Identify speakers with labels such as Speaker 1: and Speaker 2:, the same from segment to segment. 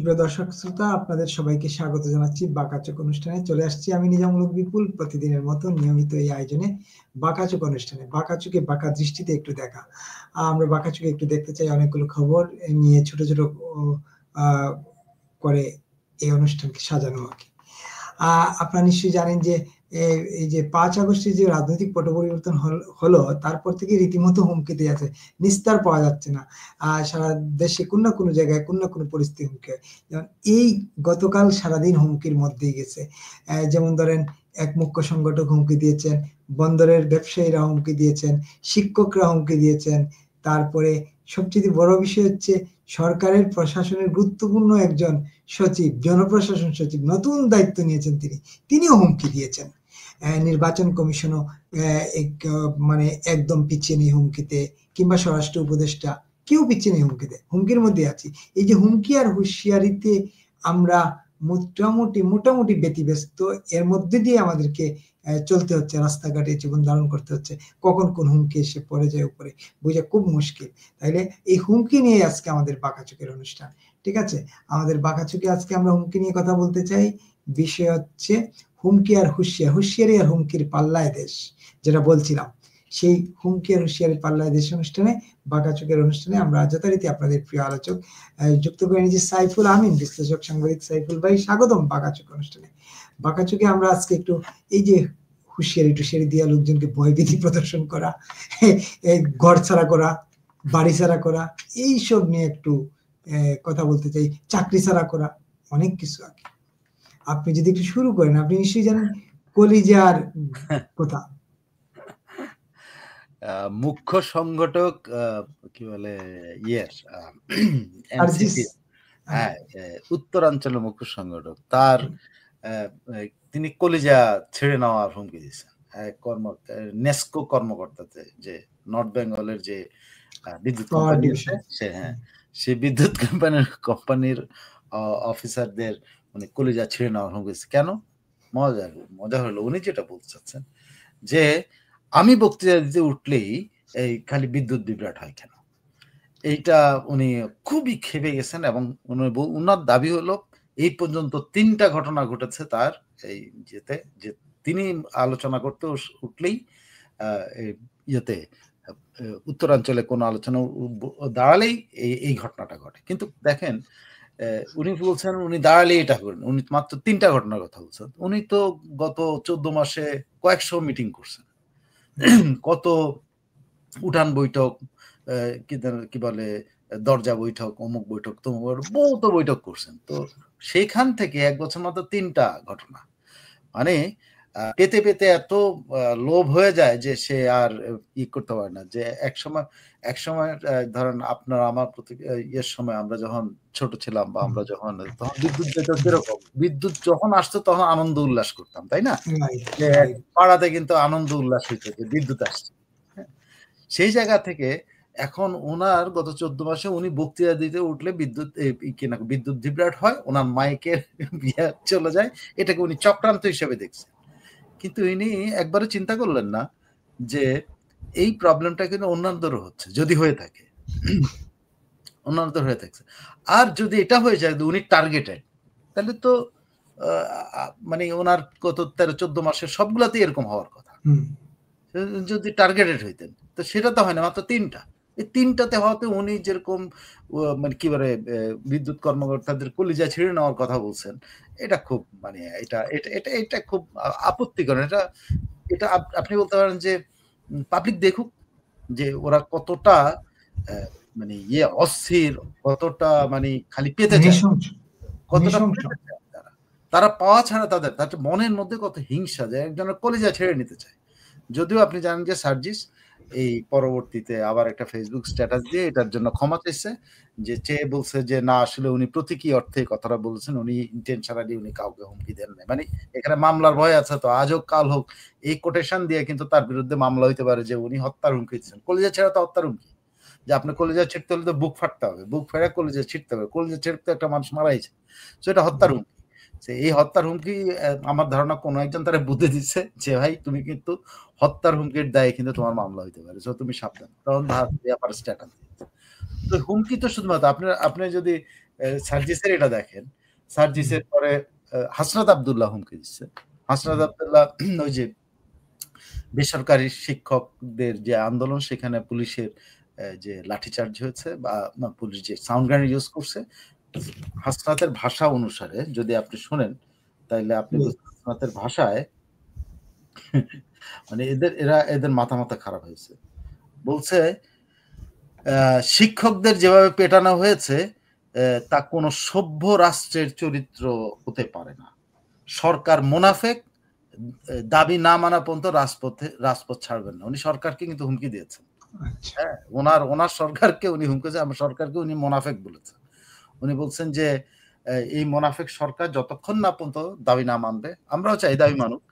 Speaker 1: সুপ্রিয় দর্শক শ্রোতা, আপনাদের সবাইকে স্বাগত জানাচ্ছি বাঁকাচোক অনুষ্ঠানে। চলে আসছি আমি নিজামুল হক বিপুল, প্রতিদিনের মতো নিয়মিত এই আয়োজনে বাঁকাচোক অনুষ্ঠানে। বাঁকাচোকে বাঁকা দৃষ্টিতে একটু দেখা। আমরা বাঁকাচোকে একটু দেখতে চাই অনেকগুলো খবর নিয়ে ছোট, ছোট আ করে এই অনুষ্ঠানকে সাজানো আরকি। আপনারা নিশ্চয়ই জানেন যে এই যে ৫ আগস্টে যে রাজনৈতিক পট পরিবর্তন হলো তারপর থেকে রীতিমতো হুমকিতে আছে। নিস্তার পাওয়া যাচ্ছে না। সারা দেশে কোন না কোন জায়গায় কোন না কোন পরিস্থিতি হুমকি হয়। যেমন এই গতকাল সারাদিন হুমকির মধ্যেই গেছে। যেমন ধরেন এক মুখ্য সংগঠক হুমকি দিয়েছেন, বন্দরের ব্যবসায়ীরা হুমকি দিয়েছেন, শিক্ষকরা হুমকি দিয়েছেন। তারপরে সবচেয়ে বড় বিষয় হচ্ছে সরকারের প্রশাসনের গুরুত্বপূর্ণ একজন সচিব, জনপ্রশাসন সচিব নতুন দায়িত্ব নিয়েছেন তিনিও হুমকি দিয়েছেন। নির্বাচন কমিশনও মানে একদম পিছিয়ে নেই হুমকিতে, কিংবা স্বরাষ্ট্র উপদেষ্টা কেউ পিছিয়ে নেই হুমকিতে। হুমকির মধ্যে আছি। এই যে হুমকি আর হুঁশিয়ারিতে আমরা মোটামুটি ব্যতিব্যস্ত। এর মধ্যে দিয়ে আমাদেরকে চলতে হচ্ছে, রাস্তাঘাটে জীবন ধারণ করতে হচ্ছে। কখন কোন হুমকি এসে পড়ে যায় উপরে বোঝা খুব মুশকিল। তাইলে এই হুমকি নিয়ে আজকে আমাদের বাঁকাচোকের অনুষ্ঠান। ঠিক আছে? আমাদের বাঁকাচোকে আজকে আমরা হুমকি নিয়ে কথা বলতে চাই। বিষয় হচ্ছে হুমকি আর হুঁশিয়ারি আর হুমকির পাল্লায় দেশ, যেটা বলছিলাম। সেই হুমকি আর হুঁশিয়ারির পাল্লায় দেশ অনুষ্ঠানে, বাঁকাচোকের অনুষ্ঠানে আমরা যথারীতি আপনাদের প্রিয় আলোচক যুক্ত করে নিয়েছি সাইফুল আমিন, বিশ্লেষক সাংবাদিক সাইফুল ভাই। স্বাগতম বাঁকাচোক অনুষ্ঠানে। বাঁকাচোকে আমরা আজকে একটু এই যে হুঁশিয়ারি দিয়া লোকজনকে ভয়ভীতি প্রদর্শন করা, ঘর ছাড়া করা, বাড়ি ছাড়া করা, এইসব নিয়ে একটু কথা বলতে চাই। চাকরি ছাড়া করা, অনেক কিছু আর কি। আপনি যদি একটু শুরু করেন। আপনি নিশ্চয়ই জানেন কলিজার কথা।
Speaker 2: মুখ্য সংগঠক কি বলে
Speaker 1: সার্জিস।
Speaker 2: এনসিপি, হ্যাঁ, উত্তরাঞ্চলের মুখ্য সংগঠক, তার তিনি কলিজা ছেড়ে নেওয়ার হুমকি দিয়েছেন নেস্কো কর্মকর্তাতে, যে নর্থ বেঙ্গলের যে বিদ্যুৎ কোম্পানি আছে, সে বিদ্যুৎ কোম্পানির অফিসারদের মানে কলিজা ছেড়ে নেওয়ার হুমকি দিয়েছে। কেন? মজা হলো উনি যেটা বলতে চাচ্ছেন যে আমি বক্তৃতা দিতে উঠলেই এই খালি বিদ্যুৎ বিভ্রাট হয় কেন, এইটা উনি খুবই খেপে গেছেন। এবং উনার দাবি হলো এই পর্যন্ত 3টা ঘটনা ঘটেছে তার এই যেতে, যে তিনি আলোচনা করতে উঠলেই ইয়েতে উত্তরাঞ্চলে কোনো আলোচনা দাঁড়ালেই এই ঘটনাটা ঘটে। কিন্তু দেখেন, উনি বলছেন উনি দাঁড়ালেই এটা করেন, উনি মাত্র 3টা ঘটনার কথা বলছেন। উনি তো গত 14 মাসে কয়েকশো মিটিং করছেন, কত উঠান বৈঠক, কি বলে দরজা বৈঠক, অমুক বৈঠক, তমুক বহুত বৈঠক করছেন। তো সেইখান থেকে 1 বছর মাত্র 3টা ঘটনা, মানে পেতে পেতে এত লোভ হয়ে যায় যে সে আর করতে পারে না। যে এক সময় ধরেন আপনার আমার প্রতি ইয়ের সময় আমরা যখন ছোট ছিলাম, বা আমরা যখন তখন বিদ্যুৎ যেত কিরকম, বিদ্যুৎ যখন আসতো তখন আনন্দ উল্লাস করতাম, তাই না? যে পাড়াতে কিন্তু আনন্দ উল্লাস হইতো যে বিদ্যুৎ আসছে। সেই জায়গা থেকে এখন ওনার গত 14 মাসে উনি বক্তৃতা দিতে উঠলে বিদ্যুৎ বিভ্রাট হয়, ওনার মাইকের বিয়ে চলে যায়। এটাকে উনি চক্রান্ত হিসেবে দেখছেন। কিন্তু ইনি একবারও চিন্তা করলেন না যে এই প্রবলেমটা কিন্তু অন্যান্যদেরও হচ্ছে, যদি হয়ে থাকে, অন্যান্যদের হয়ে থাকছে। আর যদি এটা হয়ে যায় উনি টার্গেটেড, তাহলে তো মানে ওনার গত 13-14 মাসের সবগুলাতেই এরকম হওয়ার কথা। যদি টার্গেটেড হইতেন, তো সেটা তো হয় না, মাত্র 3টা। এই 3টাতে হওয়াতে উনি যেরকম মানে কি বলে বিদ্যুৎ কর্মকর্তাদের কলিজা ছিঁড়ে নেওয়ার কথা বলছেন, এটা খুব মানে এটা খুব আপত্তিকর। এটা আপনি বলতে পারেন যে পাবলিক দেখুক যে ওরা কতটা মানে অস্থির, কতটা মানে খালি পেতে চায়, কতটা তারা পাওয়া ছাড়া তাদের মনের মধ্যে কত হিংসা, যে একজনের কলিজা ছেড়ে নিতে চায়। যদিও আপনি জানেন যে সার্জিস এই পরবর্তীতে আবার একটা ফেসবুক স্ট্যাটাস দিয়ে এটার জন্য ক্ষমা চাইছে, যে চেয়ে বলছে যে না, আসলে উনি প্রতীকী অর্থে কথাটা বলেছেন, উনি ইন্টেনশনালি উনি কাউকে হুমকি দেন না। মানে এখানে মামলার ভয় আছে, তো আজ হোক কাল হোক এই কোটেশন দিয়ে কিন্তু তার বিরুদ্ধে মামলা হইতে পারে যে উনি হত্যার হুমকি দিচ্ছেন। কলিজা ছেড়া তো হত্যার হুমকি, যে আপনি কলিজা ছিঁড়তে হলে তো বুক ফাটতে হবে, বুক ফেরা কলিজা ছিঁড়তে হবে, কলিজা ছিঁড়তে একটা মানুষ মারাইছে, তো এটা হত্যার হুমকি। এই হত্যার হুমকি আমার ধারণা কোনো একজন তারা বুঝে দিচ্ছে যে ভাই তুমি কিন্তু হত্যার হুমকির দায়ে কিন্তু তোমার মামলা হইতে পারে, তুমি সাবধান। তখন স্ট্যাটাস, তো হুমকি তো শুধুমাত্র আপনি যদি সার্জিসের এটা দেখেন, সার্জিসের পরে হাসনাত আব্দুল্লাহ হুমকি দিচ্ছে। হাসনাত আব্দুল্লাহ ওই যে বেসরকারি শিক্ষকদের যে আন্দোলন, সেখানে পুলিশের যে লাঠিচার্জ হয়েছে বা পুলিশ যে সাউন্ড গ্রেনেড ইউজ করছে, হাসনাতের ভাষা অনুসারে যদি আপনি শোনেন তাইলে আপনি হাসনাতের ভাষায় মানে এদের মাথা খারাপ হয়েছে। বলছে শিক্ষকদের যেভাবে পেটানো হয়েছে তা কোনো সভ্য রাষ্ট্রের চরিত্র হতে পারে না। সরকার মুনাফেক, দাবি না মানা পর্যন্ত রাজপথ ছাড়বেন না। উনি সরকারকে কিন্তু হুমকি দিয়েছেন। হ্যাঁ, ওনার সরকারকে উনি হুমকি দিয়েছেন, আমার সরকারকে উনি মুনাফেক বলেছেন। উনি বলছেন যে এই মুনাফেক সরকার যতক্ষণ না পর্যন্ত দাবি না মানবে, আমরাও চাই দাবি মানুক,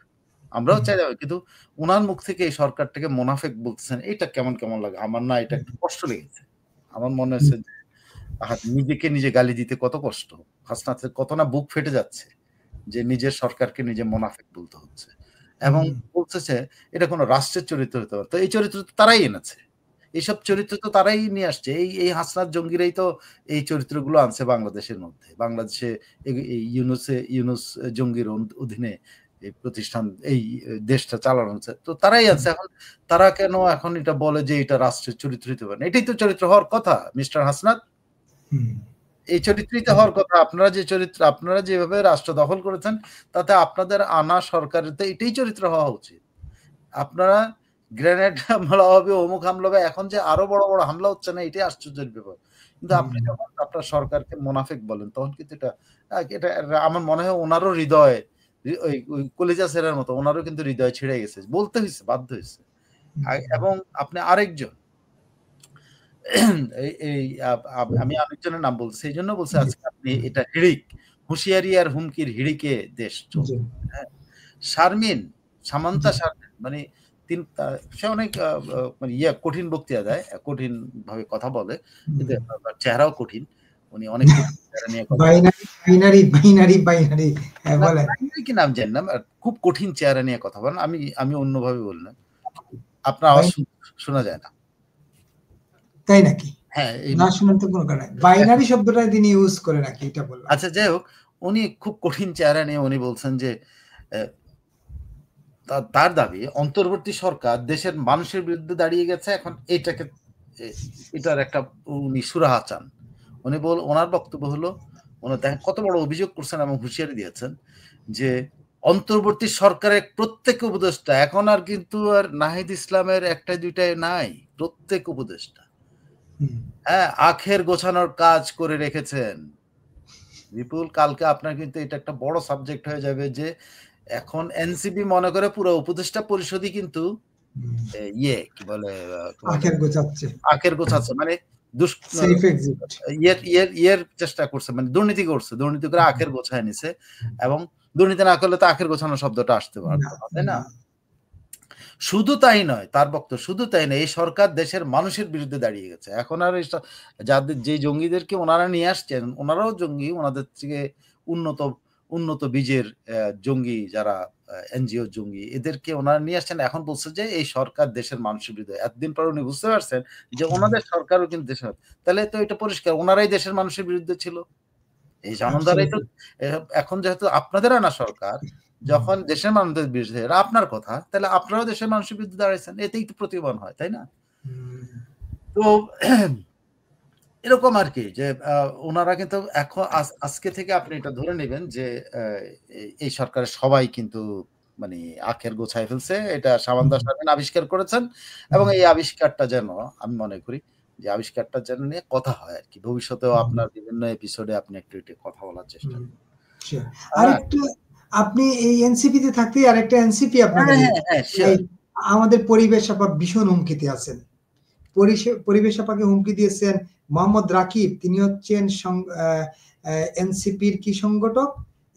Speaker 2: আমরাও চাই দাবি, কিন্তু ওনার মুখ থেকে এই সরকারটাকে মুনাফেক বলতেছেন, এটা কেমন লাগে আমার না, এটা একটু কষ্ট লেগেছে। আমার মনে হচ্ছে যে নিজেকে নিজে গালি দিতে কত কষ্ট, হাসনাতের কত না বুক ফেটে যাচ্ছে যে নিজের সরকারকে নিজে মুনাফেক বলতে হচ্ছে, এবং বলতেছে এটা কোনো রাষ্ট্রের চরিত্র হতে পারে। তো এই চরিত্র তো তারাই এনেছে, এইসব চরিত্র তো তারাই নিয়ে আসছে। এই হাসনাত জঙ্গিরাই তো এই চরিত্রগুলো আনছে বাংলাদেশের মধ্যে। বাংলাদেশে ইউনুস জঙ্গির অধীনে এই প্রতিষ্ঠান, এই দেশটা চালানো হচ্ছে, তো তারাই আছে। এখন তারা কেন এখন এটা বলে যে এটা রাষ্ট্রের চরিত্র হতে পারে না? এটাই তো চরিত্র হওয়ার কথা মিস্টার হাসনাত, এই চরিত্রই তো হওয়ার কথা। আপনারা যেভাবে রাষ্ট্র দখল করেছেন, তাতে আপনাদের আনা সরকারের তো এটাই চরিত্র হওয়া উচিত। আপনারা গ্রেনেড হামলা হবে, অমুক হামলা হবে, এখন যে আরো বড় বড় হামলা হচ্ছে না, এটাই আশ্চর্যের ব্যাপার। কিন্তু আপনি যখন আপনার সরকারকে মুনাফিক বলেন, তখন কিন্তু এটা আমার মনে হয় ওনারও হৃদয়, ওই কলিজা ছেঁড়ার মতো, ওনারও কিন্তু হৃদয় ছিঁড়ে গেছে, বলতে হয়েছে, বাধ্য হয়েছে। এবং আপনি আরেকজন, আমি আরেকজনের নাম বলছি, সেই জন্য বলছি আজকে আপনি এটা হিড়িক, হুঁশিয়ারি আর হুমকির হিড়িকে দেশ চলছে। হ্যাঁ, সামান্তা শারমিন, মানে সে অনেক মানে কঠিন বক্তৃতা দেয়, কঠিন ভাবে কথা বলে, কিন্তু চেহারাও কঠিন। উনি অনেক চেহারা নিয়ে কথা কি নাম জানি না, খুব কঠিন চেহারা নিয়ে কথা বলেন। আমি অন্যভাবে বললাম, আপনার আওয়াজ শোনা যায় না।
Speaker 1: তাই নাকি? হ্যাঁ, না শোনার তো কোনো কারণ নাই। বাইনারি শব্দটা তিনি ইউজ করে নাকি, এটা বললাম।
Speaker 2: আচ্ছা, যাই হোক, উনি খুব কঠিন চেহারা নিয়ে উনি বলছেন যে তার দাবি অন্তর্বর্তী সরকার দেশের মানুষের বিরুদ্ধে দাঁড়িয়ে গেছে, এখন এটার একটা উনি সুরাহা চান। ওনার বক্তব্য হলো, উনি দেখেন কত বড় অভিযোগ করছেন এবং হুঁশিয়ারি দিয়েছেন যে অন্তর্বর্তী সরকারের প্রত্যেক উপদেষ্টা, এখন আর কিন্তু আর নাহিদ ইসলামের একটা দুইটাই নাই, প্রত্যেক উপদেষ্টা হ্যাঁ আখের গোছানোর কাজ করে রেখেছেন। বিপুল, কালকে আপনার কিন্তু এটা একটা বড় সাবজেক্ট হয়ে যাবে যে এখন এনসিপি মনে করে পুরো উপদেষ্টা পরিষদই কিন্তু কি বলে আখের গোছাচ্ছে, মানে চেষ্টা করছে, মানে দুর্নীতি করে আখের গোছায় নিছে, এবং দুর্নীতি না করলে তো আখের গোছানো শব্দটা আসতে পারতো না, তাই না? শুধু তাই নয়, তার বক্তব্য শুধু তাই নয়, এই সরকার দেশের মানুষের বিরুদ্ধে দাঁড়িয়ে গেছে। এখন আর যাদের যে জঙ্গিদেরকে ওনারা নিয়ে আসছেন, ওনারাও জঙ্গি, ওনাদের থেকে উন্নত বীজের জঙ্গি, যারা এনজিও জঙ্গি, এদেরকে ওনারা নিয়ে আসছেন। এখন বলছে যে এই সরকার দেশের মানুষের বিরুদ্ধে। এতদিন পর উনি বুঝতে পারছেন যে ওনাদের সরকারও কিন্তু দেশের, তাহলে তো এটা পরিষ্কার ওনারাই দেশের মানুষের বিরুদ্ধে ছিল। এই জনতারাই তো এখন, যেহেতু আপনাদের আনা সরকার যখন দেশের মানুষদের বিরুদ্ধে, আপনার কথা, তাহলে আপনারাও দেশের মানুষের বিরুদ্ধে দাঁড়াইছেন, এতেই তো প্রতিবান হয়, তাই না? তো এরকম আর কি, যে ওনারা কিন্তু এখন আজকে থেকে আপনি এটা ধরে নেবেন যে এই সরকারের সবাই কিন্তু মানে আখের গোছায় ফেলছে। এটা সামান্তা শারমিন আবিষ্কার করেছেন, এবং এই আবিষ্কারটা যেন, আমি মনে করি যে আবিষ্কারটা যেন নিয়ে কথা হয় আর কি, ভবিষ্যতেও আপনার বিভিন্ন এপিসোডে আপনি একটু কথা বলার চেষ্টা করুন।
Speaker 1: আরেকটু, আপনি এই এনসিপি তে থাকতে আরেকটা এনসিপি আপনাকে, আমাদের পরিবেশ আপা ভীষণ হুমকিতে আছেন। পরিবেশ আপাকে হুমকি দিয়েছেন মোহাম্মদ রাকিব, তিনি হচ্ছেন এনসিপির কি সংগঠক,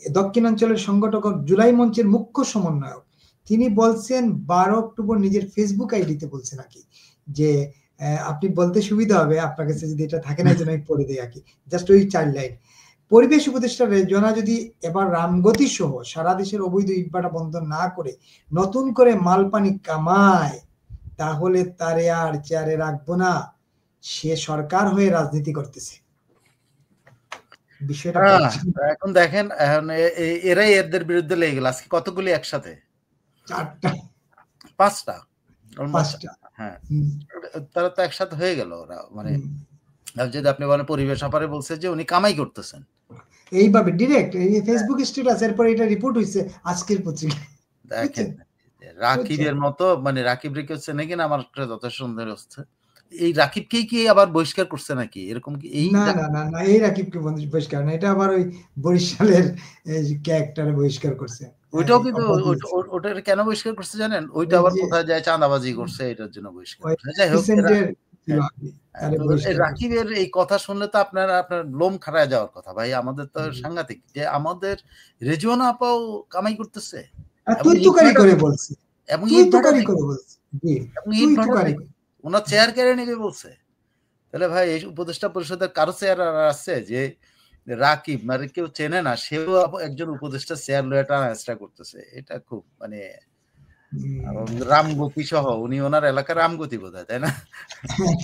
Speaker 1: দক্ষিণাঞ্চলের সংগঠক, জুলাই মঞ্চের মুখ্য সমন্বয়ক। তিনি বলছেন 12 অক্টোবর নিজের ফেসবুক আইডিতে বলছে নাকি যে, আপনি বলতে সুবিধা হবে, আপনার কাছে যদি এটা থাকে না, এই জন্য আমি পড়ে দিই আর কি, জাস্ট ওই 4 লাইন। পরিবেশ উপদেষ্টা রেজওয়ানা যদি এবার রামগতি সহ সারা দেশের অবৈধ ইটভাটা বন্ধ না করে নতুন করে মাল পানি কামায়, তাহলে তারে আর চেয়ারে রাখবো না, সে সরকার হয়ে রাজনীতি করতেছে। বিষয়টা
Speaker 2: আহ,
Speaker 1: বুঝছেন?
Speaker 2: এখন দেখেন, এখন এরাই এদের বিরুদ্ধে লেগে গেল। আজকে কতগুলি একসাথে?
Speaker 1: 4টা
Speaker 2: 5টা, অলমোস্ট।
Speaker 1: 5টা।
Speaker 2: হ্যাঁ,
Speaker 1: হুম,
Speaker 2: তারা তো একসাথে হয়ে গেল ওরা। মানে
Speaker 1: হুম।
Speaker 2: যদি আপনি বলেন পরিবেশ অফারে বলছে যে উনি কামাই করতেছেন।
Speaker 1: এইভাবে ডিরেক্ট এই
Speaker 2: হ্যাঁ,
Speaker 1: ফেসবুক স্ট্যাটাস এরপর এটা রিপোর্ট হইছে আজকের পত্রিকায়।
Speaker 2: দেখেন
Speaker 1: বুঝছেন? বুঝছেন?
Speaker 2: রাকিবের মতো, মানে রাকিবরে কেউ চেনে কিনা আমার একটা যথেষ্ট সন্দেহ হচ্ছে। এই রাকিবকেই কি আবার বহিষ্কার করছে নাকি? এরকম কি এই
Speaker 1: না, না, না, না, এই রাকিবকে বহিষ্কার না। এটা আবার ওই বরিশালের এই যে ক্যারেক্টারে বহিষ্কার করছে।
Speaker 2: ওইটাও
Speaker 1: এই
Speaker 2: কিন্তু
Speaker 1: অব্যাহতি দিয়েছে।
Speaker 2: ওটার কেন বহিষ্কার করছে জানেন? ওইটা
Speaker 1: ওই
Speaker 2: আবার
Speaker 1: যে
Speaker 2: কোথায় যায় চাঁদাবাজি করছে, এটার জন্য বহিষ্কার
Speaker 1: ওই
Speaker 2: করছে। যাই হোক, এরা
Speaker 1: রিসেন্টের ছিল
Speaker 2: হ্যাঁ,
Speaker 1: আরকি।
Speaker 2: হ্যাঁ,
Speaker 1: তারে
Speaker 2: তো এই
Speaker 1: বহিষ্কার করছে।
Speaker 2: রাকিবের এই কথা শুনলে তো আপনার আপনার লোম খাড়ায় যাওয়ার কথা। ভাই আমাদের তো
Speaker 1: হুম।
Speaker 2: সাংঘাতিক যে আমাদের রেজিওনা আপাও কামাই করতেছে
Speaker 1: আর
Speaker 2: এবং
Speaker 1: তুই
Speaker 2: ইট
Speaker 1: তুকারি
Speaker 2: ভাটা
Speaker 1: করে
Speaker 2: দিচ্ছে,
Speaker 1: বলছে।
Speaker 2: এবং
Speaker 1: তুই
Speaker 2: ইট ভাটা
Speaker 1: তুকারি করে
Speaker 2: দিচ্ছে,
Speaker 1: বলছে। জি,
Speaker 2: এবং ইট
Speaker 1: তুই
Speaker 2: ভাটা
Speaker 1: তুকারি
Speaker 2: দিচ্ছে।
Speaker 1: করে।
Speaker 2: উনার চেয়ার কেড়ে নিবে বলছে। তাহলে ভাই এই উপদেষ্টা পরিষদের কারো চেয়ার আর আছে যে রাকিব মানে কেউ চেনে না, সেও একজন উপদেষ্টা চেয়ার লয়ে টানা হেঁচড়া করতেছে। এটা খুব মানে রামগতি সহ, উনি ওনার এলাকার রামগতি বোধহয়, তাই না?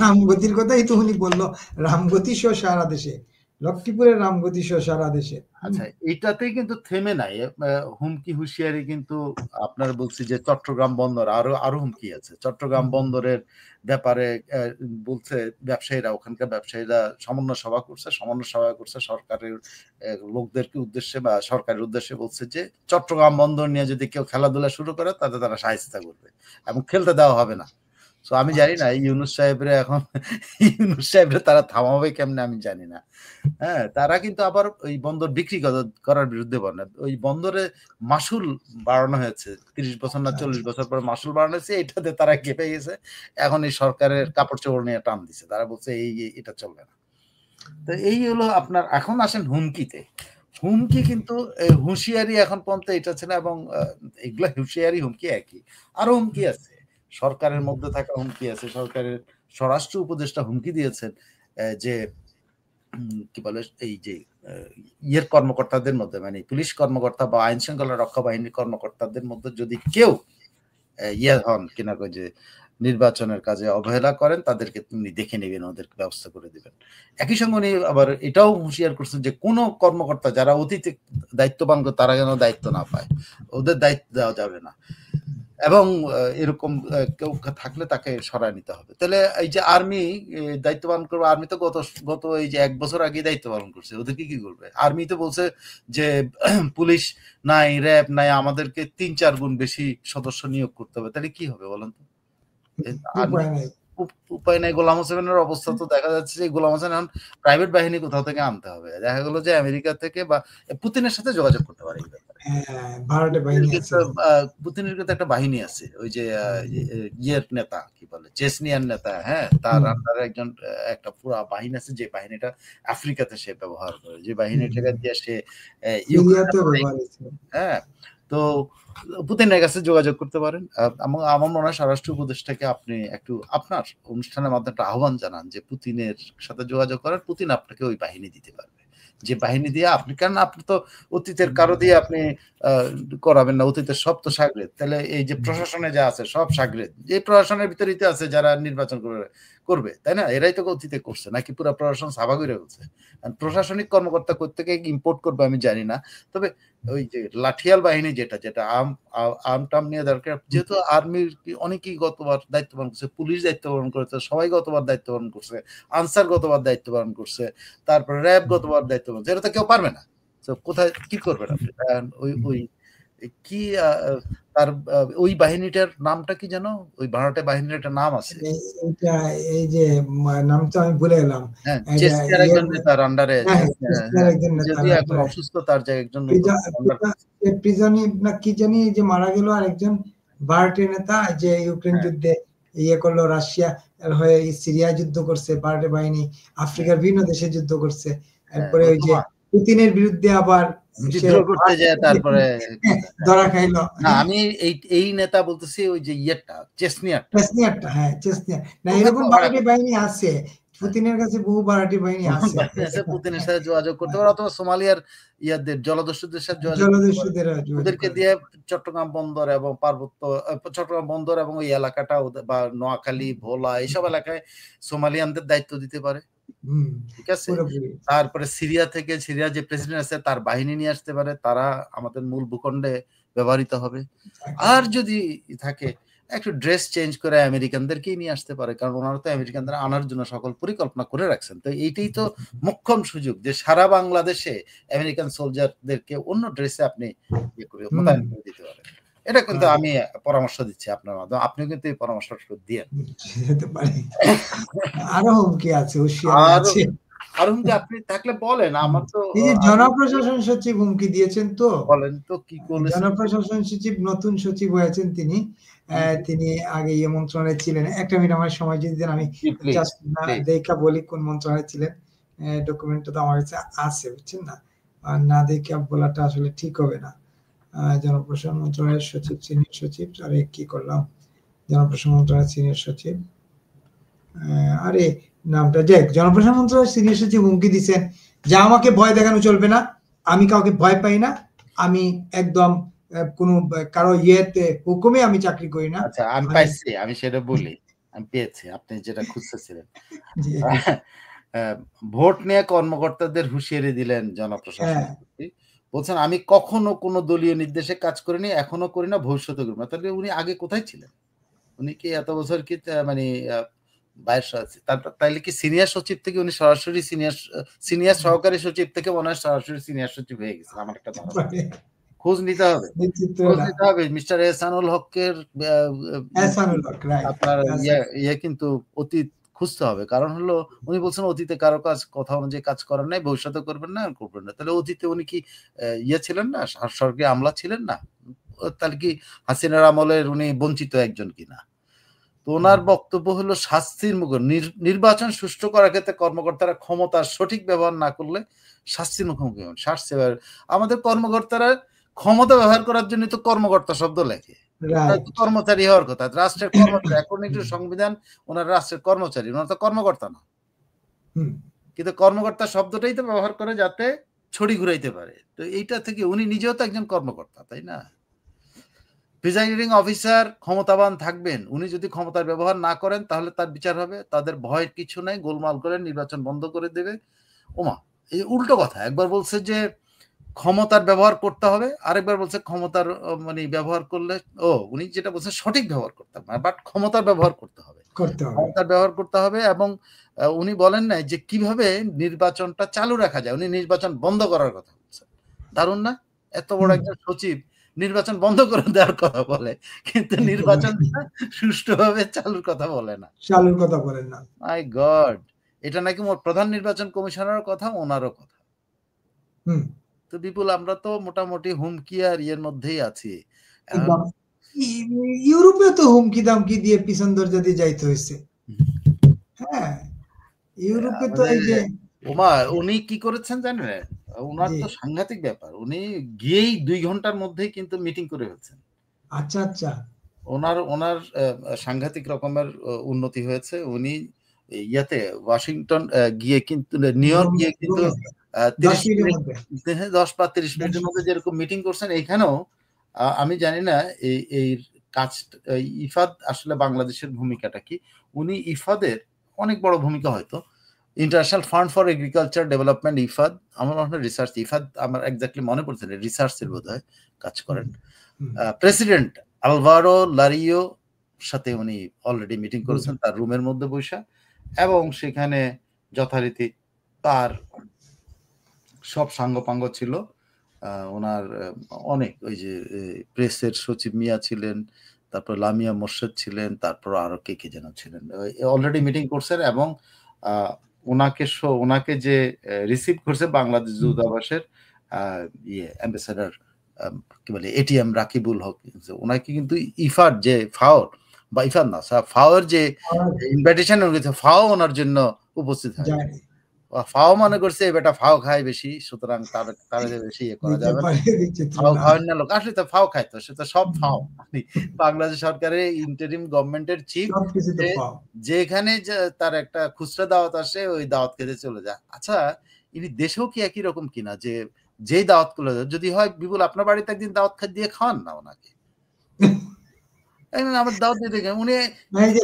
Speaker 1: রামগতির কথাই তো উনি বলল। রামগতি সহ সারা দেশে। লক্ষ্মীপুরের রামগতি সহ সারা দেশে।
Speaker 2: আচ্ছা, এটাতেই কিন্তু থেমে নাই। হুমকি হুঁশিয়ারি কিন্তু আপনার বলছি যে চট্টগ্রাম বন্দর আরো আরো হুমকি আছে। চট্টগ্রাম বন্দরের ব্যাপারে বলছে ব্যবসায়ীরা, ওখানকার ব্যবসায়ীরা সমন্বয় সভা করছে। সমন্বয় সভা করছে সরকারের লোকদেরকে উদ্দেশ্যে বা সরকারের উদ্দেশ্যে, বলছে যে চট্টগ্রাম বন্দর নিয়ে যদি কেউ খেলাধুলা শুরু করে তাতে তারা শায়েস্তা করবে এবং খেলতে দেওয়া হবে না। সো আমি জানি না ইউনূস সাহেবরে এখন ইউনূস সাহেবরে তারা থামাবে কেমনে আমি জানি না। হ্যাঁ, তারা কিন্তু আবার ওই বন্দর বিক্রি করার বিরুদ্ধে বলে। ওই বন্দরে মাসুল বাড়ানো হয়েছে। ৩০ বছর না ৪০ বছর পরে মাসুল বাড়ানো হয়েছে। এটাতে তারা ক্ষেপে গেছে। এখন এই সরকারের কাপড়-চোপড় নিয়ে টান দিছে। তারা বলছে এটা চলবে না। তো এই হলো আপনার। এখন আসেন হুমকিতে। হুমকি কিন্তু হুঁশিয়ারি এখন পর্যন্ত এটা ছিল, এবং এগুলা হুঁশিয়ারি হুমকি একই। আরো হুমকি আছে। সরকারের মধ্যে থাকা হুমকি আছে। সরকারের স্বরাষ্ট্র উপদেষ্টা হুমকি দিয়েছেন যে কি বলে এই যে ইয়ের কর্মকর্তাদের মধ্যে, মানে পুলিশ কর্মকর্তা বা আইন শৃঙ্খলা রক্ষা বাহিনীর কর্মকর্তাদের মধ্যে যদি কেউ ইয়ে হন কিনা কই যে নির্বাচনের কাজে অবহেলা করেন, তাদেরকে তিনি দেখে নেবেন, ওদেরকে ব্যবস্থা করে দিবেন। একই সঙ্গে উনি আবার এটাও হুঁশিয়ার করছেন যে কোন কর্মকর্তা যারা অতীতে দায়িত্ববান তারা যেন দায়িত্ব না পায়, ওদের দায়িত্ব দেওয়া যাবে না, এবং এরকম কেউ থাকলে তাকে সরায় নিতে হবে। তাহলে এই যে আর্মি দায়িত্ব পালন করবে, আর্মি তো গত গত এই যে ১ বছর আগে দায়িত্ব পালন করছে, ওদেরকে কি করবে? আর্মি তো বলছে যে পুলিশ নাই, র‍্যাব নাই, আমাদেরকে ৩-৪ গুণ বেশি সদস্য নিয়োগ করতে হবে। তাহলে কি হবে বলেন তো? আর্মি
Speaker 1: উপায় নাই।
Speaker 2: উপায় নাই। গোলাম হোসেনের অবস্থা তো দেখা যাচ্ছে যে গোলাম হোসেন এখন প্রাইভেট বাহিনী কোথাও থেকে আনতে হবে। দেখা গেল যে আমেরিকা থেকে বা পুতিনের সাথে যোগাযোগ করতে পারে এই ব্যাপারে।
Speaker 1: হ্যাঁ, ভাড়াটে
Speaker 2: পুতিনের
Speaker 1: বাহিনী আছে।
Speaker 2: কিন্তু পুতিনের কিন্তু একটা বাহিনী আছে। ওই যে ইয়ের নেতা কি বলে? চেচনিয়ার নেতা, হ্যাঁ? তার
Speaker 1: হুম,
Speaker 2: আন্ডারে একজন একটা পুরা বাহিনী আছে, যে বাহিনীটা আফ্রিকাতে সে ব্যবহার করে। যে
Speaker 1: হুম,
Speaker 2: বাহিনীটাকে
Speaker 1: হুম।
Speaker 2: দিয়ে সে ইউক্রেনে
Speaker 1: সিরিয়াতেও
Speaker 2: লড়াই
Speaker 1: ব্যবহার
Speaker 2: করছে।
Speaker 1: হয়েছে।
Speaker 2: হ্যাঁ? তো পুতিনের কাছে যোগাযোগ করতে পারেন। আমার মনে হয় স্বরাষ্ট্র উপদেষ্টাকে আপনি একটু আপনার অনুষ্ঠানের মাধ্যমে একটা আহ্বান জানান যে পুতিনের সাথে যোগাযোগ করার। পুতিন আপনাকে ওই বাহিনী দিতে পারবে। যে বাহিনী দিয়ে আপনি, কারণ আপনি তো অতীতের কারো দিয়ে আপনি আ করাবেন না। অতীতের সব তো সাগরেদ। তাহলে এই যে প্রশাসনে যা আছে সব সাগরেদ। যে প্রশাসনের ভিতরেই তো আছে যারা নির্বাচন করবে, তাই না? এরাই তো অতীতে করছে। নাকি পুরা প্রশাসন সাবা কইরা ফেলছে? প্রশাসনিক কর্মকর্তা কই থেকে ইম্পোর্ট করবে আমি জানি না। তবে ওই যে লাঠিয়াল বাহিনী যেটা আর্ম-টার্ম নিয়ে দরকার। যেহেতু আর্মির অনেকেই গতবার দায়িত্ব পালন করছে, পুলিশ দায়িত্ব পালন করেছে, সবাই গতবার দায়িত্ব পালন করছে, আনসার গতবার দায়িত্ব পালন করছে, তারপরে র‍্যাব গতবার দায়িত্ব পালন করছে। এটা তো কেউ পারবে না। তো কোথায় কি করবেন আপনি? ওই ওই কি তার ওই বাহিনীটার নামটা কি যেন? ওই ভাড়াটে বাহিনীর একটা নাম আছে।
Speaker 1: এইটা এই যে নামটা আমি ভুলে গেলাম।
Speaker 2: হ্যাঁ,
Speaker 1: এটা
Speaker 2: চেচনিয়ার
Speaker 1: ইয়ে
Speaker 2: একজন নেতার আন্ডারে,
Speaker 1: হ্যাঁ, চেচনিয়ার
Speaker 2: হ্যাঁ,
Speaker 1: একজন নেতার
Speaker 2: যদিও এখন
Speaker 1: আন্ডারে।
Speaker 2: অসুস্থ, তার জায়গায় একজন নতুন আন্ডার করছে।
Speaker 1: প্রিজনি না কি জানি যে মারা গেল আরেকজন ভাড়াটে নেতা যে ইউক্রেন
Speaker 2: হ্যাঁ,
Speaker 1: যুদ্ধে ইয়ে করলো, রাশিয়া এর হয়ে সিরিয়া যুদ্ধ করছে ভাড়াটে বাহিনী,
Speaker 2: হ্যাঁ,
Speaker 1: আফ্রিকার বিভিন্ন দেশে যুদ্ধ করছে।
Speaker 2: হ্যাঁ,
Speaker 1: এরপরে
Speaker 2: ওই
Speaker 1: ওই
Speaker 2: তো
Speaker 1: যে পুতিনের বিরুদ্ধে আবার সে
Speaker 2: বিদ্রোহ করতে যায় তারপরে হ্যাঁ।
Speaker 1: ধরা খাইল।
Speaker 2: না, আমি এই নেতা বলতেছি ওই যে ইয়েরটা, চেচনিয়ারটা।
Speaker 1: চেচনিয়ারটা, হ্যাঁ, চেচনিয়া। না,
Speaker 2: ওকে তো
Speaker 1: এরকম
Speaker 2: ভাড়া
Speaker 1: ভাড়াটে
Speaker 2: করতে
Speaker 1: বাহিনী আছে।
Speaker 2: হ্যাঁ।
Speaker 1: পুতিনের কাছে বহু ভাড়াটে বাহিনী আছে।
Speaker 2: বাহিনী আছে, পুতিনের সাথে যোগাযোগ করতে পারে, অথবা সোমালিয়ার ইয়াদের জলদস্যুদের সাথে যোগাযোগ করতে পারে।
Speaker 1: জলদস্যুদেরা যোগাযোগ
Speaker 2: ওদেরকে
Speaker 1: করে।
Speaker 2: দিয়ে চট্টগ্রাম বন্দর এবং পার্বত্য চট্টগ্রাম বন্দর এবং ওই এলাকাটা বা নোয়াখালী, ভোলা এইসব এলাকায় সোমালিয়ানদের দায়িত্ব দিতে পারে। ঠিক আছে?
Speaker 1: পুরোপুরি।
Speaker 2: তারপরে সিরিয়া থেকে, সিরিয়ার যে প্রেসিডেন্ট আছে তার বাহিনী নিয়ে আসতে পারে, তারা আমাদের মূল ভূখণ্ডে ব্যবহৃত হবে। আর যদি থাকে একটু ড্রেস চেঞ্জ করে আমেরিকানদেরকেই নিয়ে আসতে পারে, কারণ ওনারা তো আমেরিকানদের আনার জন্য সকল পরিকল্পনা করে রাখছেন। তো এইটাই তো মোক্ষম সুযোগ যে সারা বাংলাদেশে আমেরিকান সোলজারদেরকে অন্য ড্রেসে আপনি ইয়ে করে মোতায়েন করে দিতে পারেন। এটা কিন্তু আমি পরামর্শ দিচ্ছি আপনার মাধ্যমে, আপনিও কিন্তু এই পরামর্শটা দিয়েন।
Speaker 1: যেতে পারে। আরো হুমকি আছে, হুঁশিয়ারি আছে।
Speaker 2: আর হুমকি আপনি থাকলে বলেন, আমার তো
Speaker 1: এই যে জনপ্রশাসন সচিব হুমকি দিয়েছেন তো,
Speaker 2: বলেন তো কি বলেছেন?
Speaker 1: জনপ্রশাসন সচিব নতুন সচিব হয়েছেন তিনি। তিনি আগে ইয়ে মন্ত্রণালয়ে ছিলেন। একটা মিনিট আমার সময় যদি দেন, আমি জাস্ট দেখা বলি কোন মন্ত্রণালয়ে ছিলেন। ডকুমেন্টটা তো আমার কাছে আছে, বুঝছেন না? আর না দেখে বলাটা আসলে ঠিক হবে না। জনপ্রশাসন মন্ত্রণালয়ের সচিব, সিনিয়র সচিব, আরে কি করলাম, জনপ্রশাসন মন্ত্রণালয়ের সিনিয়র সচিব, আরে নামটা যাক, জনপ্রশাসন মন্ত্রণালয়ের সিনিয়র সচিব হুমকি দিচ্ছেন যে আমাকে ভয় দেখানো চলবে না, আমি কাউকে ভয় পাই না, আমি একদম কোনো কারো ইয়েতে হুকুমে আমি চাকরি করি না।
Speaker 2: আচ্ছা, আমি পাইছি, আমি সেটা বলি, আমি পেয়েছি আপনি যেটা খুঁজতেছিলেন। ভোট নিয়ে কর্মকর্তাদের হুঁশিয়ারি দিলেন জনপ্রশাসন মন্ত্রী। বলছেন আমি কখনো কোনো দলীয় নির্দেশে কাজ করিনি, এখনো করি না, ভবিষ্যতে করব না। তাহলে উনি আগে কোথায় ছিলেন? উনি কি এত বছর কি মানে তাইলে কি সিনিয়র সচিব থেকে উনি সরাসরি সিনিয়র সহকারী সচিব থেকে মনে হয় সরাসরি সিনিয়র সচিব হয়ে গেছেন, আমার একটা ধারণা। খোঁজ নিতে হবে, খোঁজ নিতে হবে। মিস্টার এহসানুল হকের আপনার ইয়ে কিন্তু অতীত খুঁজতে হবে। কারণ হলো উনি বলছেন অতীতে কারো কথা অনুযায়ী কাজ করেন নাই, ভবিষ্যতে করবেন না, আর করবেন না। তাহলে অতীতে উনি কি ইয়ে ছিলেন না, সরকারি আমলা ছিলেন না? তাহলে কি হাসিনার আমলের উনি বঞ্চিত একজন কিনা? তো ওনার বক্তব্য হলো শাস্তির মুখে নির্বাচন সুষ্ঠু করার ক্ষেত্রে কর্মকর্তারা ক্ষমতার সঠিক ব্যবহার না করলে শাস্তির মুখোমুখি হন। আমাদের কর্মকর্তারা ক্ষমতা ব্যবহার করার জন্য তো কর্মকর্তা শব্দ লেখে, কর্মচারী হওয়ার কথা, রাষ্ট্রের কর্মচারী। এখন একটু সংবিধান, ওনার রাষ্ট্রের কর্মচারী, ওনার তো কর্মকর্তা না। কিন্তু কর্মকর্তা শব্দটাই তো ব্যবহার করে যাতে ছড়ি ঘুরাইতে পারে। তো এইটা থেকে উনি নিজেও তো একজন কর্মকর্তা, তাই না? প্রিজাইডিং অফিসার ক্ষমতাবান থাকবেন, উনি যদি ক্ষমতার ব্যবহার না করেন তাহলে তার বিচার হবে। তাদের ভয়ের কিছু নাই, গোলমাল করে নির্বাচন বন্ধ করে দেবে। ওমা, এই উল্টো কথা। একবার বলছে যে ক্ষমতার ব্যবহার করতে হবে, আরেকবার বলছে ক্ষমতার মানে ব্যবহার করলে, উনি যেটা বলছেন সঠিক ব্যবহার করতে হবে, বাট ক্ষমতার ব্যবহার করতে হবে, ক্ষমতার ব্যবহার করতে হবে। এবং উনি বলেন নাই যে কিভাবে নির্বাচনটা চালু রাখা যায়, উনি নির্বাচন বন্ধ করার কথা বলছেন। দারুণ না? এত বড় একজন সচিব নির্বাচন বন্ধ করে দেওয়ার কথা বলে, কিন্তু নির্বাচন সুষ্ঠুভাবে চালুর কথা বলে না।
Speaker 1: চালুর কথা বলেন না।
Speaker 2: মাই গড, এটা নাকি প্রধান নির্বাচন কমিশনারের কথা, ওনারও কথা। তো বিপুল, আমরা তো মোটামুটি হুমকি আর ইয়ের মধ্যেই আছি।
Speaker 1: ইউরোপে তো হুমকি দামকি দিয়ে পিছন দরজা দিয়ে যাইতে হয়েছে। হ্যাঁ, ইউরোপে তো এই যে
Speaker 2: উনি কি করেছেন জানেন? উনার তো সাংঘাতিক ব্যাপার। উনি গিয়েই 2 ঘন্টার মধ্যেই কিন্তু মিটিং করে ফেলছেন।
Speaker 1: আচ্ছা আচ্ছা।
Speaker 2: ওনার সাংঘাতিক রকমের উন্নতি হয়েছে। উনি ইয়াতে ওয়াশিংটন গিয়ে কিন্তু, নিউ ইয়র্ক গিয়ে কিন্তু 10 বা 30 মিনিটের মধ্যে যেরকম মিটিং করছেন, এইখানেও আমি জানি না এই কাজ ইফাদ আসলে বাংলাদেশের ভূমিকাটা কি। উনি ইফাদের অনেক বড় ভূমিকা, হয়তো international fund for agriculture development, Ifad, আমার মনে হয় রিসার্চ, ইফাদ আমার এক্স্যাক্টলি মনে পড়ছে না, রিসার্চের বোধহয় কাজ করেন। প্রেসিডেন্ট আলভারো লারিও সাথে উনি অলরেডি মিটিং করেছেন তার রুমের মধ্যে বসে, এবং সেখানে যথারীতি তার সব সাঙ্গপাঙ্গ ছিল। ওনার অনেক, ওই যে প্রেসের সচিব মিয়া ছিলেন, তারপর লামিয়া মোর্শেদ ছিলেন, তারপর আরো কে যেন ছিলেন, অলরেডি মিটিং করছেন। এবং ওনাকে যে রিসিভ করছে বাংলাদেশ দূতাবাসের অ্যাম্বাসেডর কি বলে এটিএম রাকিবুল হক, ওনাকে কিন্তু ইফার যে ফাওর বা ইফার না ফাওয়ার যে ইনভাইটেশন ফাও ওনার জন্য উপস্থিত হয়। ফাও মনে করছে বেটা ফাও খায় বেশি, সুতরাং তার বেশি ইয়ে করা যাবে না, ফাও খাওয়ার না লোক। আসলে তো ফাও খাইতো, সে তো সব ফাও। বাংলাদেশ সরকারের ইন্টারিম গভর্নমেন্টের চিফ, যেখানে তার একটা খুচরা দাওয়াত আসে, ওই দাওয়াত খেতে চলে যায়। আচ্ছা, ইনি দেশেও কি একই রকম কিনা, যে যেই দাওয়াত গুলো যদি হয়, বিপুল আপনার বাড়িতে একদিন দাওয়াত দিয়ে খাওয়ান না ওনাকে, আমার দাওয়াত দিয়ে দেখেন উনি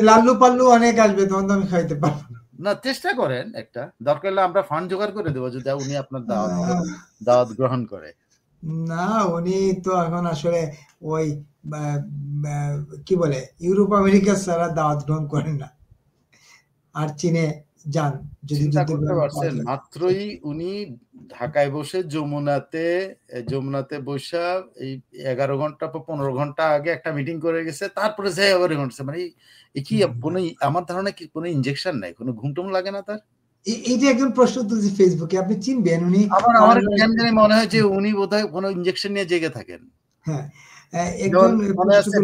Speaker 1: লাল্লু পাল্লু অনেক আসবে, তখন তো আমি খাইতে পারবো না।
Speaker 2: না চেষ্টা করেন একটা, দরকার হলে আমরা ফান্ড জোগাড় করে দেবো যদি উনি আপনার দাওয়াত গ্রহণ করে।
Speaker 1: না উনি তো এখন আসলে ওই কি বলে ইউরোপ আমেরিকা ছাড়া দাওয়াত গ্রহণ করেন না, আর চীনে যান যদি
Speaker 2: চিন্তা করতে পারছেন, মাত্রই উনি ঢাকায় বসে যমুনাতে বসে এই 11 ঘন্টা বা 15 ঘন্টা আগে একটা মিটিং করে গেছে, তারপরে যাই আবার ঘন্টা, মানে কি কোনো, আমার ধারণা কি কোনো ইনজেকশন নাই, কোনো ঘুমটুম লাগে না তার।
Speaker 1: এই যে একজন প্রশ্ন তুলছি ফেসবুকে, আপনি চিনবেন উনি,
Speaker 2: আমার কেন জানি মনে হয় যে উনি বোধহয় কোনো ইনজেকশন নিয়ে জেগে থাকেন।
Speaker 1: হ্যাঁ একজন
Speaker 2: মনে আছে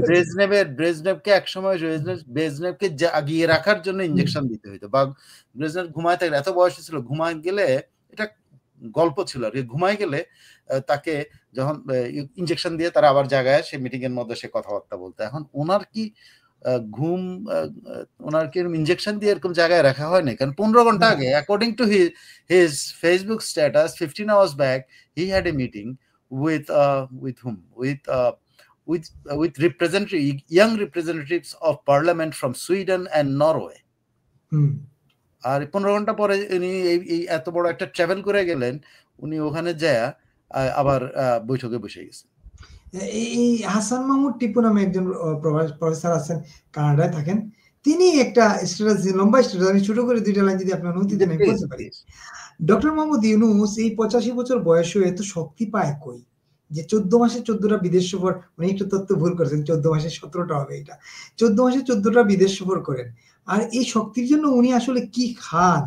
Speaker 2: ব্রেজনেভকে একসময় ব্রেজনেভকে জাগিয়ে রাখার জন্য ইনজেকশন দিতে হইতো, বা ব্রেজনেভ ঘুমায় থাকলে, এত বয়স ছিল, ঘুমায় গেলে, এটা গল্প ছিল আর কি, ঘুমায় গেলে তাকে যখন ইনজেকশন দিয়ে তারা আবার জাগায়, সে মিটিং এর মধ্যে সে কথাবার্তা বলতো। এখন ওনার কি ওনার কি ইনজেকশন দিয়ে এরকম জায়গায় রাখা হয় না, কারণ 15 ঘন্টা আগে, according to his Facebook status 15 hours back he had a meeting with whom with young representatives of parliament from Sweden and Norway. আর 15 ঘন্টা পরে উনি এই এত বড় একটা ট্রাভেল করে গেলেন, উনি ওখানে যায় আবার বৈঠকে বসে গেছেন।
Speaker 1: এই হাসান মাহমুদ টিপু নামে একজন প্রফেসর আছেন, কানাডায় থাকেন, তিনি একটা স্ট্যাটাস, লম্বা স্ট্যাটাস, আমি ছোট করে দুইটা লাইন যদি আপনি অনুমতি দেন বলতে পারি। ডক্টর মোহাম্মদ ইউনূস এই 85 বছর বয়সে এত শক্তি পায় কই, যে 14 মাসে 14টা বিদেশ সফর, উনি একটু তথ্য ভুল করেছেন, 14 মাসে 17টা হবে, এটা 14 মাসে 14টা বিদেশ সফর করেন। আর এই শক্তির জন্য উনি আসলে কি খান?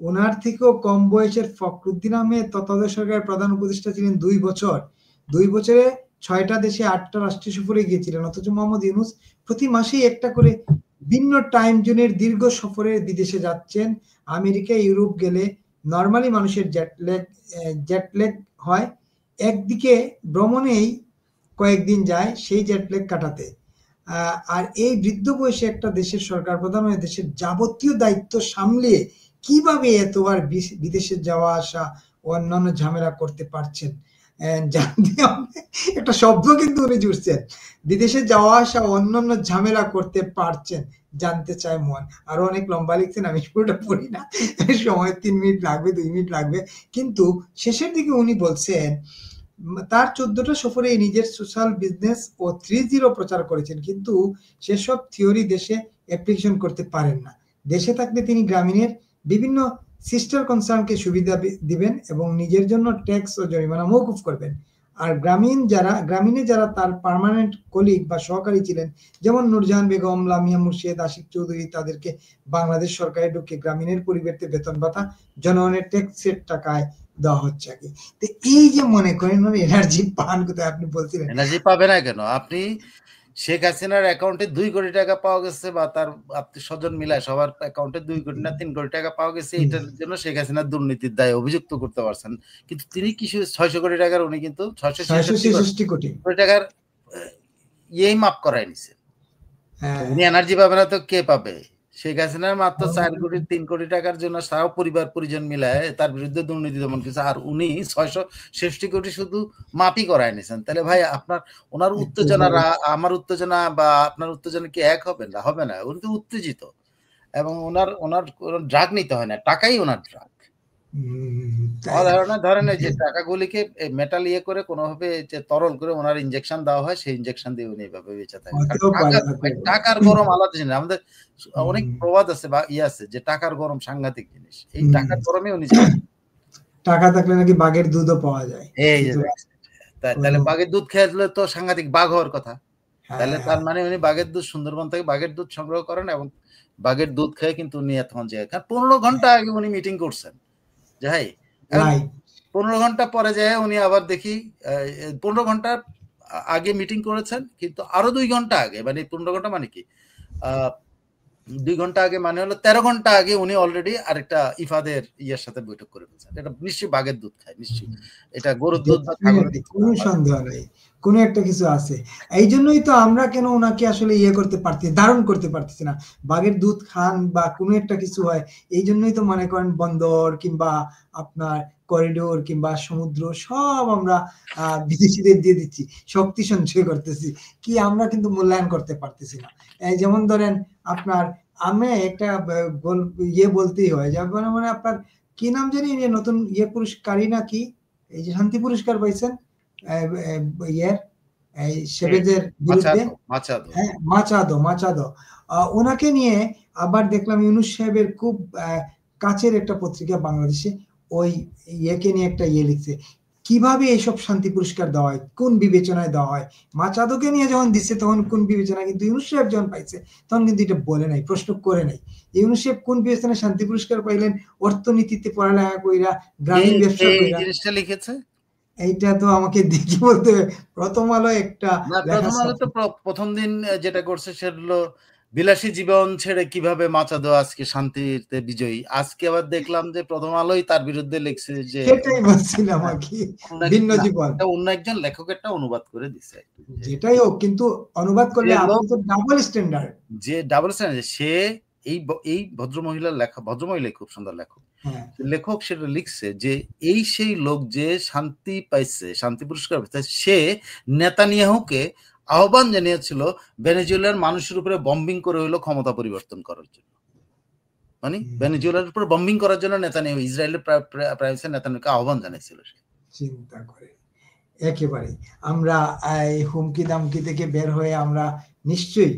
Speaker 1: ওনার থেকেও কম বয়সের ফখরুদ্দিন আহমেদ তত্ত্বাবধায়ক সরকারের প্রধান উপদেষ্টা ছিলেন 2 বছর, 2 বছরে 6টা দেশে 8টা রাষ্ট্রীয় সফরে গিয়েছিলেন, অথচ মোহাম্মদ ইউনূস প্রতি মাসেই একটা করে ভিন্ন টাইম জোনের দীর্ঘ সফরে বিদেশে যাচ্ছেন। আমেরিকা ইউরোপ গেলে নরমালি মানুষের জেটল্যাগ হয়, একদিকে ভ্রমণেই কয়েকদিন যায় সেই জেটল্যাগ কাটাতে, আর এই বৃদ্ধ বয়সে একটা দেশের সরকার প্রধান হয়ে দেশের যাবতীয় দায়িত্ব সামলিয়ে কিভাবে এতবার বিদেশে যাওয়া আসা ও অন্যান্য ঝামেলা করতে পারছেন, জানতে হবে। একটা শব্দ কিন্তু উনি জুড়ছেন, বিদেশে যাওয়া আসা অন্যান্য ঝামেলা করতে পারছেন, জানতে চায় মন। আরো অনেক লম্বা লিখছেন, আমি পুরোটা পড়ি না, সময় 3 মিনিট লাগবে, 2 মিনিট লাগবে, কিন্তু শেষের দিকে উনি বলছেন তার 14টা সফরে নিজের সোশ্যাল বিজনেস ও 3.0 প্রচার করেছেন, কিন্তু সেসব থিওরি দেশে অ্যাপ্লিকেশন করতে পারেন না। দেশে থাকলে তিনি গ্রামীণের বিভিন্ন সিস্টার কনসার্নকে সুবিধা দিবেন এবং নিজের জন্য ট্যাক্স ও জরিমানা মওকুফ করবেন। আর গ্রামীণে যারা তার পার্মানেন্ট কলিগ বা সহকারী ছিলেন, যেমন নূরজাহান বেগম, লামিয়া মুর্শেদ, আশিক চৌধুরী, তাদেরকে বাংলাদেশ সরকারে ঢুকে গ্রামীণের পরিবর্তে বেতন ভাতা জনগণের ট্যাক্সের টাকায় দেওয়া হচ্ছে আগে। তো এই যে মনে করেন এনার্জি পান কোথায়, আপনি বলছিলেন
Speaker 2: এনার্জি পাবে না কেন? আপনি শেখ হাসিনার অ্যাকাউন্টে 2 কোটি টাকা পাওয়া গেছে, বা তার আত্মীয় স্বজন মিলায় সবার অ্যাকাউন্টে 2 কোটি না 3 কোটি টাকা পাওয়া গেছে, এটার জন্য শেখ হাসিনার দুর্নীতির দায়ে অভিযুক্ত করতে পারছেন, কিন্তু তিনি কিছু 600 কোটি টাকার, উনি কিন্তু 666 কোটি টাকার ইয়েই মাপ করাই নিছে। উনি এনার্জি পাবে না তো কে পাবে? শেখ হাসিনার মাত্র 4 কোটি 3 কোটি টাকার জন্য সারা পরিবার পরিজন মিলায় তার বিরুদ্ধে দুর্নীতি দমন কিছু, আর উনি 660 কোটি শুধু মাপই করায় নিছেন। তাহলে ভাই আপনার ওনার উত্তেজনা, আমার উত্তেজনা বা আপনার উত্তেজনা কি এক হবে না? হবে না। উনি তো উত্তেজিত, এবং ওনার ড্রাগ নিতে হয় না, টাকাই ওনার ড্রাগ। ধরেন যে টাকাগুলিকে মেটাল ইয়ে করে কোনোভাবে যে তরল করে ওনার ইনজেকশন দেওয়া হয়, সেই ইনজেকশন দিয়ে উনি এইভাবে বেঁচে থাকেন। টাকার গরম আলাদা জিনিস, আমাদের অনেক প্রবাদ আছে বা ইয়ে আছে যে টাকার গরম সাংঘাতিক জিনিস, এই টাকার গরমে উনি
Speaker 1: টাকা থাকলে নাকি বাঘের দুধও পাওয়া যায়।
Speaker 2: এই যে তাহলে বাঘের দুধ খেলে তো সাংঘাতিক বাঘ হওয়ার কথা, তাহলে তার মানে উনি বাঘের দুধ, সুন্দরবন থেকে বাঘের দুধ সংগ্রহ করেন এবং বাঘের দুধ খেয়ে কিন্তু উনি এতক্ষণ যায়, 15 ঘন্টা আগে উনি মিটিং করছেন, যাই 15 ঘন্টা পরে যায় উনি আবার দেখি 15 ঘন্টা আগে মিটিং করেছেন, কিন্তু আরো 2 ঘন্টা আগে, মানে 15 ঘন্টা মানে কি 2 ঘন্টা আগে মানে হলো 13 ঘন্টা আগে উনি অলরেডি আরেকটা ইফাদের ইয়ের সাথে বৈঠক করে ফেলছেন। এটা নিশ্চয়ই বাঘের দুধ খায়, নিশ্চয়ই এটা গরুর দুধ বা ছাগলের দুধ,
Speaker 1: কোনো সন্দেহ নেই, কোনো একটা কিছু আছে। এই জন্যই তো আমরা কেন ওনাকে আসলে ইয়ে করতে পারছি, ধারণ করতে পারতেছি না। বাঘের দুধ খান বা কোনো একটা কিছু হয়, এই জন্যই তো মনে করেন বন্দর কিংবা আপনার করিডোর কিংবা সমুদ্র সব আমরা বিদেশিদের দিয়ে দিচ্ছি, শক্তি সঞ্চয় করতেছি, কি আমরা কিন্তু মূল্যায়ন করতে পারতেছি না। যেমন ধরেন আপনার আমি একটা বলতেই হয় যে মানে আপনার কি নাম জানি নতুন পুরস্কারই না কি এই যে শান্তি পুরস্কার পাইছেন ইয়ের এই সেভেজের বিরুদ্ধে, হ্যাঁ মাচাদো ওনাকে নিয়ে আবার দেখলাম ইউনুস সাহেবের খুব কাছের একটা পত্রিকা বাংলাদেশে ওই ইয়েকে নিয়ে একটা লিখছে কিভাবে এইসব শান্তি পুরস্কার দেওয়া হয়, কোন বিবেচনায় দেওয়া হয়। মাচাদোকে নিয়ে যখন দিচ্ছে তখন কোন বিবেচনা, কিন্তু ইউনুস সাহেব যখন পাইছে তখন কিন্তু এটা বলে নাই, প্রশ্ন করে নাই। ইউনুস সাহেব কোন বিবেচনায় শান্তি পুরস্কার পাইলেন? অর্থনীতিতে পড়ালেখা কইরা, গ্রামীণ ব্যবসা কইরা।
Speaker 2: জিনিসটা লিখেছে
Speaker 1: এইটা তো আমাকে দেখি বলতে প্রথম আলো একটা
Speaker 2: প্রথম আলো তো প্রথম দিন যেটা করছে সেটা হলো বিলাসী জীবন ছেড়ে কিভাবে মাচাদো আজকে শান্তিতে বিজয়ী। আজকে আবার দেখলাম যে প্রথম আলোই তার বিরুদ্ধে লিখছে যে
Speaker 1: সেটাই বলছিলাম আর কি, ভিন্ন জীবন।
Speaker 2: অন্য একজন লেখকেরটা অনুবাদ করে দিছে।
Speaker 1: যেটাই হোক, কিন্তু অনুবাদ করলে আপনি তো ডাবল স্ট্যান্ডার্ড।
Speaker 2: যে ডাবল স্ট্যান্ডার্ড, সে এই ভদ্রমহিলার লেখা, ভদ্রমহিলা খুব সুন্দর লেখক, লেখক সেটা লিখছে যে এই সেই লোক যে শান্তি পাইছে, শান্তি পুরস্কার পাইছে, সে নেতানিয়াহুকে আহ্বান জানিয়েছিল ভেনেজুয়েলার মানুষের উপরে বম্বিং করে হইলো ক্ষমতা পরিবর্তন করার জন্য। মানে ভেনেজুয়েলার উপর বম্বিং করার জন্য নেতানিয়াহু, ইসরায়েলের প্রাইম মিনিস্টার নেতানিয়াহুকে আহ্বান জানিয়েছিল।
Speaker 1: চিন্তা করে একেবারে আমরা এই হুমকি দামকি থেকে বের হয়ে আমরা নিশ্চয়ই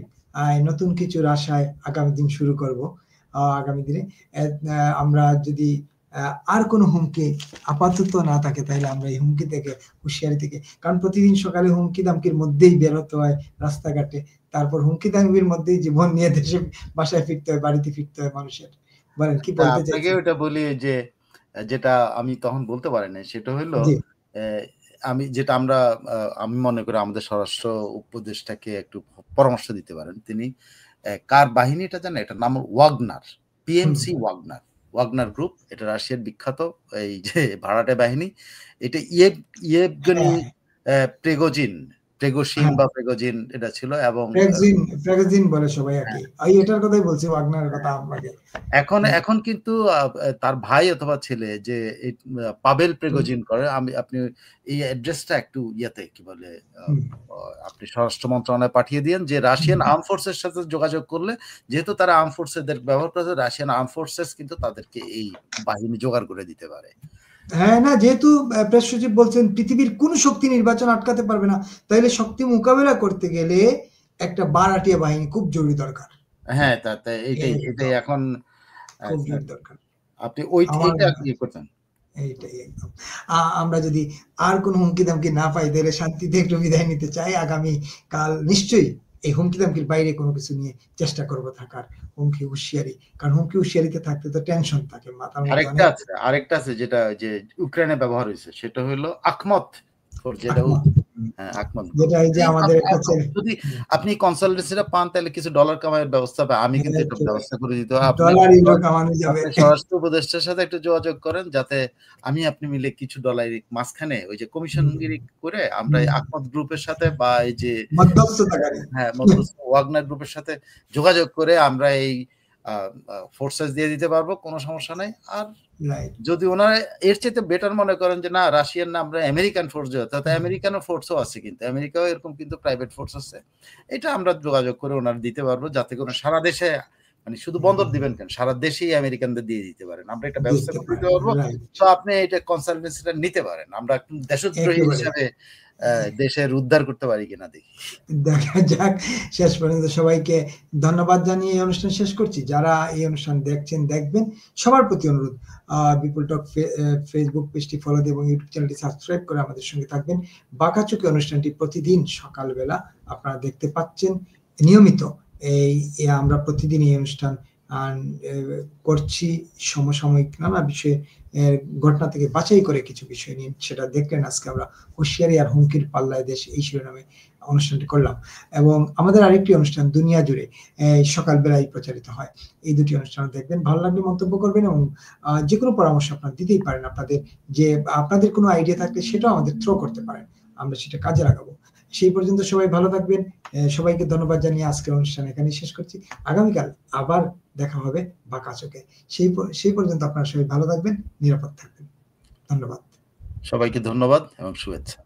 Speaker 1: নতুন কিছুর আশায় আগামী দিন শুরু করব। আগামী দিনে আমরা যদি আর কোনো হুমকি আপাতত না থাকে তাহলে আমরা এই হুমকি থেকে, হুঁশিয়ারি থেকে, কারণ প্রতিদিন সকালে হুমকি দামকির মধ্যেই বেরোতে হয় রাস্তাঘাটে, তারপর হুমকি দামকির মধ্যেই জীবন নিয়ে দেশে বাসায় ফিরতে হয়, বাড়িতে ফিরতে হয় মানুষের। বলেন কি বলতে চাইছেন?
Speaker 2: ওটা বলি যে যেটা আমি তখন বলতে পারি না, সেটা হলো আমি যেটা আমি মনে করি আমাদের স্বরাষ্ট্র উপদেষ্টাকে একটু পরামর্শ দিতে পারেন। তিনি কার বাহিনী এটা জানেন? এটার নাম ওয়াগনার, পিএমসি ওয়াগনার গ্রুপ। এটা রাশিয়ার বিখ্যাত এই যে ভাড়াটে বাহিনী। এটা ইয়েভগেনি প্রিগোজিন বা প্রিগোজিন এটা ছিল, এবং
Speaker 1: প্রিগোজিন বলে সবাই আর কি। এটার কথাই বলছি, ওয়াগনারের কথা আপনাকে।
Speaker 2: এখন কিন্তু তার ভাই অথবা ছেলে যে পাবেল প্রিগোজিন করে। আপনি এই অ্যাড্রেসটা একটু কি বলে আপনি স্বরাষ্ট্র মন্ত্রণালয়ে পাঠিয়ে দিন, যে রাশিয়ান আর্ম ফোর্সের সাথে যোগাযোগ করলে, যেহেতু তারা আর্ম ফোর্সের ব্যবহার করেছে, রাশিয়ান আর্ম ফোর্সেস কিন্তু তাদেরকে এই বাহিনী জোগাড় করে দিতে পারে।
Speaker 1: হ্যাঁ, না, যেহেতু প্রেস সচিব বলছেন পৃথিবীর কোন শক্তি নির্বাচন আটকাতে পারবে না, তাইলে শক্তি মোকাবেলা করতে গেলে একটা বারাটিয়া বাহিনী খুব জরুরি দরকার।
Speaker 2: হ্যাঁ, এটাই এখন
Speaker 1: খুব জরুরি দরকার।
Speaker 2: আপনি ওইটা কি করতেন?
Speaker 1: এইটাই একদম। আমরা যদি আর কোন হুমকি দামকি না পাই তাহলে শান্তিতে একটু বিদায় নিতে চাই। আগামী কাল নিশ্চয়ই এই হুমকি দামকির বাইরে কোনো কিছু নিয়ে চেষ্টা করব থাকার। হুমকি হুঁশিয়ারি, কারণ হুমকি হুঁশিয়ারিতে থাকতে তো টেনশন থাকে মাথার মধ্যে।
Speaker 2: আরেকটা আছে যেটা যে ইউক্রেনে ব্যবহার হয়েছে, সেটা হলো আখমত।
Speaker 1: যেটা এই যে আমাদের কাছে
Speaker 2: যদি আপনি কনসালটেন্সিটা পান তাহলে কিছু ডলার কামানোর ব্যবস্থা পায়, আমি কিন্তু এটা ব্যবস্থা করে দিতে হয়। আপনি স্বরাষ্ট্র উপদেষ্টার সাথে একটু যোগাযোগ করেন, যাতে আপনি মিলে কিছু ডলার মাঝখানে ওই যে কমিশনগিরি করে আমরা আখমত গ্রুপের সাথে বা এই যে ওয়াগনার গ্রুপের সাথে যোগাযোগ করে আমরা এই ফোর্সেস দিয়ে দিতে পারবো, কোনো সমস্যা নাই। আর যদি ওনারা এর চাইতে বেটার মনে করেন যে না রাশিয়ান না আমরা আমেরিকান ফোর্স দেওয়া, তাতে আমেরিকানও ফোর্সও আছে, কিন্তু আমেরিকাও এরকম কিন্তু প্রাইভেট ফোর্স আছে, এটা আমরা যোগাযোগ করে ওনারা দিতে পারবো, যাতে করে সারা দেশে, মানে শুধু বন্দর দিবেন কেন, সারা দেশেই আমেরিকানদের দিয়ে দিতে পারেন, আমরা একটা ব্যবস্থা করে দিতে পারবো। তো আপনি এটা কনসালটেন্সিটা নিতে পারেন, আমরা দেশদ্রোহী হিসাবে দেশের উদ্ধার করতে পারি কিনা দেখি,
Speaker 1: দেখা যাক। শেষ পর্যন্ত সবাইকে ধন্যবাদ জানিয়ে এই অনুষ্ঠান শেষ করছি। যারা এই অনুষ্ঠান দেখছেন দেখবেন, সবার প্রতি অনুরোধ, বিপুল টক ফেসবুক পেজটি ফলো দিয়ে এবং ইউটিউব চ্যানেলটি সাবস্ক্রাইব করে আমাদের সঙ্গে থাকবেন। বাঁকাচোখে অনুষ্ঠানটি প্রতিদিন সকালবেলা আপনারা দেখতে পাচ্ছেন নিয়মিত। আমরা প্রতিদিন এই অনুষ্ঠান করছি, সমসাময়িক নানা বিষয়ে ঘটনা থেকে বাছাই করে কিছু বিষয় নিয়ে, সেটা দেখলেন আজকে আমরা হুঁশিয়ারি আর হুমকির পাল্লায় দেশ, এই শিরোনামে অনুষ্ঠানটি করলাম। এবং আমাদের আরেকটি অনুষ্ঠান দুনিয়া জুড়ে সকালবেলায় প্রচারিত হয়। এই দুটি অনুষ্ঠান দেখবেন, ভালো লাগলে মন্তব্য করবেন এবং যে কোনো পরামর্শ আপনারা দিতেই পারেন। আপনাদের কোনো আইডিয়া থাকলে সেটাও আমাদের থ্রো করতে পারেন, আমরা সেটা কাজে লাগাবো। সেই পর্যন্ত সবাই ভালো থাকবেন। সবাইকে ধন্যবাদ জানিয়ে আজকের অনুষ্ঠান এখানে শেষ করছি। আগামীকাল আবার দেখা হবে বাঁকাচোখে। সেই পর্যন্ত আপনারা সবাই ভালো থাকবেন, নিরাপদ থাকবেন। ধন্যবাদ।
Speaker 2: সবাইকে ধন্যবাদ এবং শুভেচ্ছা।